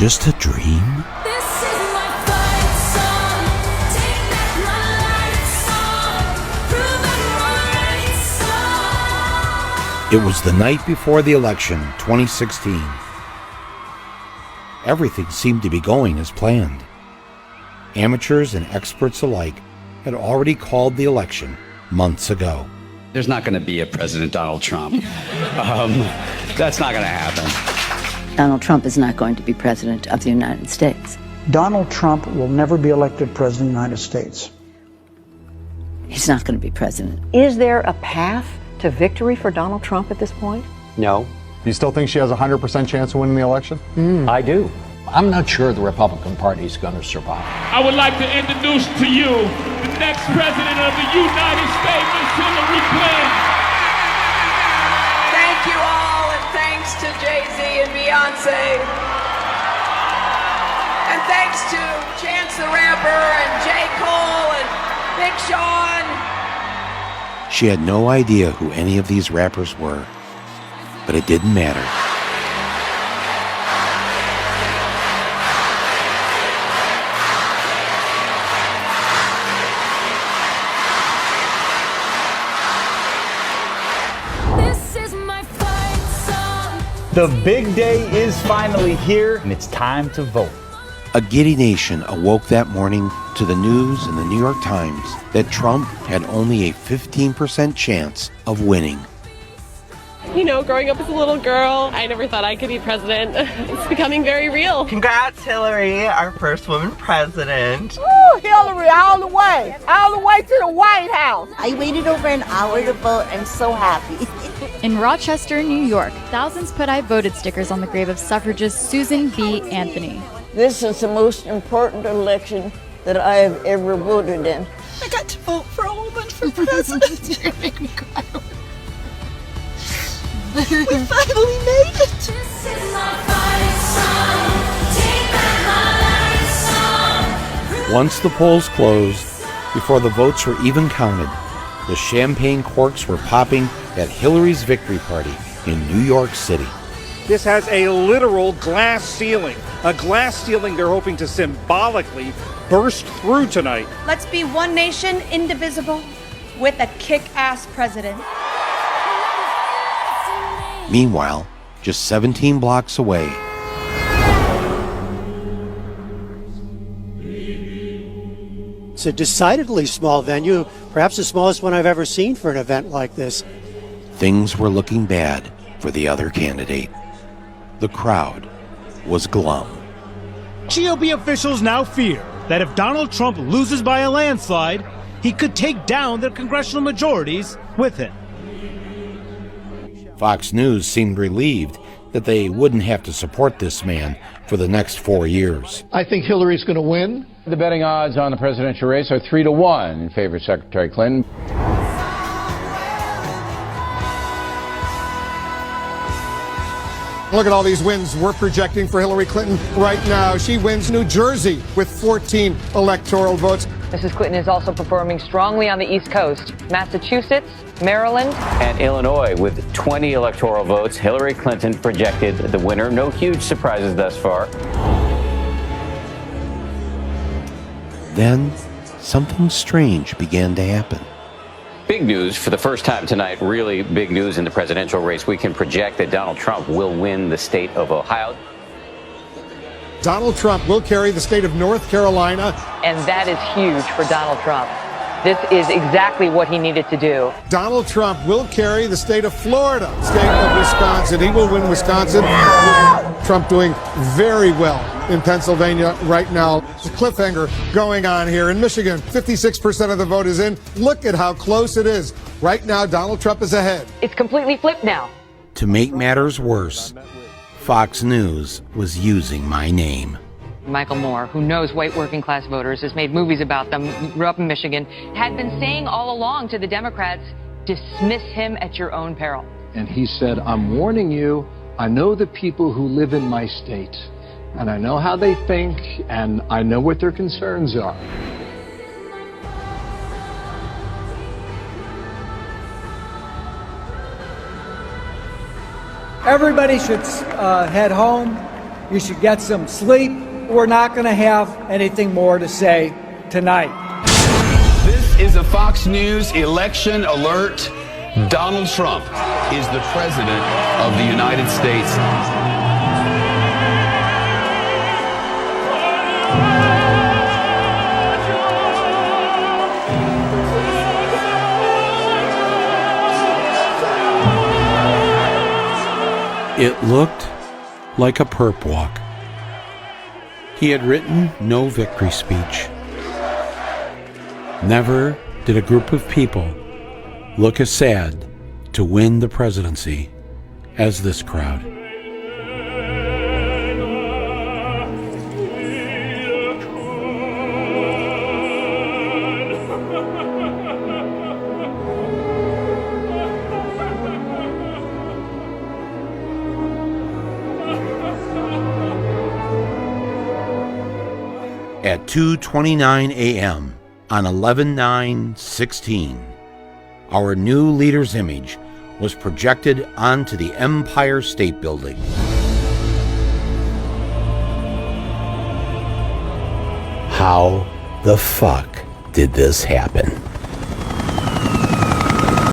just a dream? It was the night before the election, 2016. Everything seemed to be going as planned. Amateurs and experts alike had already called the election months ago. There's not going to be a President Donald Trump. That's not going to happen. Donald Trump is not going to be president of the United States. Donald Trump will never be elected president of the United States. He's not going to be president. Is there a path to victory for Donald Trump at this point? No. You still think she has a 100% chance of winning the election? I do. I'm not sure the Republican Party is going to survive. I would like to introduce to you the next president of the United States, Ms. Hillary Clinton. Thank you all, and thanks to Jay-Z and Beyonce. And thanks to Chance the Rapper and J. Cole and Big Sean. She had no idea who any of these rappers were, but it didn't matter. The big day is finally here, and it's time to vote. A giddy nation awoke that morning to the news in the New York Times that Trump had only a 15% chance of winning. You know, growing up as a little girl, I never thought I could be president. It's becoming very real. Congrats, Hillary, our first woman president. Woo, Hillary, all the way to the White House. I waited over an hour to vote. I'm so happy. In Rochester, New York, thousands put I voted stickers on the grave of suffragist Susan B. Anthony. This is the most important election that I have ever voted in. I got to vote for a woman for president. You're gonna make me cry. We finally made it. This is my fight song. Take back my life song. Once the polls closed, before the votes were even counted, the champagne corks were popping at Hillary's victory party in New York City. This has a literal glass ceiling. A glass ceiling they're hoping to symbolically burst through tonight. Let's be one nation, indivisible, with a kick-ass president. Meanwhile, just 17 blocks away, it's a decidedly small venue, perhaps the smallest one I've ever seen for an event like this. things were looking bad for the other candidate. The crowd was glum. GOP officials now fear that if Donald Trump loses by a landslide, he could take down the congressional majorities with him. Fox News seemed relieved that they wouldn't have to support this man for the next 4 years. I think Hillary's going to win. The betting odds on the presidential race are 3-1 in favor of Secretary Clinton. Look at all these wins we're projecting for Hillary Clinton right now. She wins New Jersey with 14 electoral votes. Mrs. Clinton is also performing strongly on the East Coast, Massachusetts, Maryland, and Illinois with 20 electoral votes. Hillary Clinton projected the winner. No huge surprises thus far. Then something strange began to happen. Big news for the first time tonight, really big news in the presidential race. We can project that Donald Trump will win the state of Ohio. Donald Trump will carry the state of North Carolina. And that is huge for Donald Trump. This is exactly what he needed to do. Donald Trump will carry the state of Florida, state of Wisconsin. He will win Wisconsin. Trump doing very well in Pennsylvania right now. There's a cliffhanger going on here in Michigan. 56% of the vote is in. Look at how close it is. Right now, Donald Trump is ahead. It's completely flipped now. To make matters worse, Fox News was using my name. Michael Moore, who knows white working class voters, has made movies about them, grew up in Michigan, had been saying all along to the Democrats, dismiss him at your own peril. And he said, I'm warning you, I know the people who live in my state, and I know how they think, and I know what their concerns are. Everybody should head home You should get some sleep. We're not going to have anything more to say tonight. This is a Fox News election alert. Donald Trump is the president of the United States. It looked like a perp walk. He had written no victory speech. Never did a group of people look as sad to win the presidency as this crowd. At 2:29 a.m. on 11/9/16, our new leader's image was projected onto the Empire State Building. How the fuck did this happen?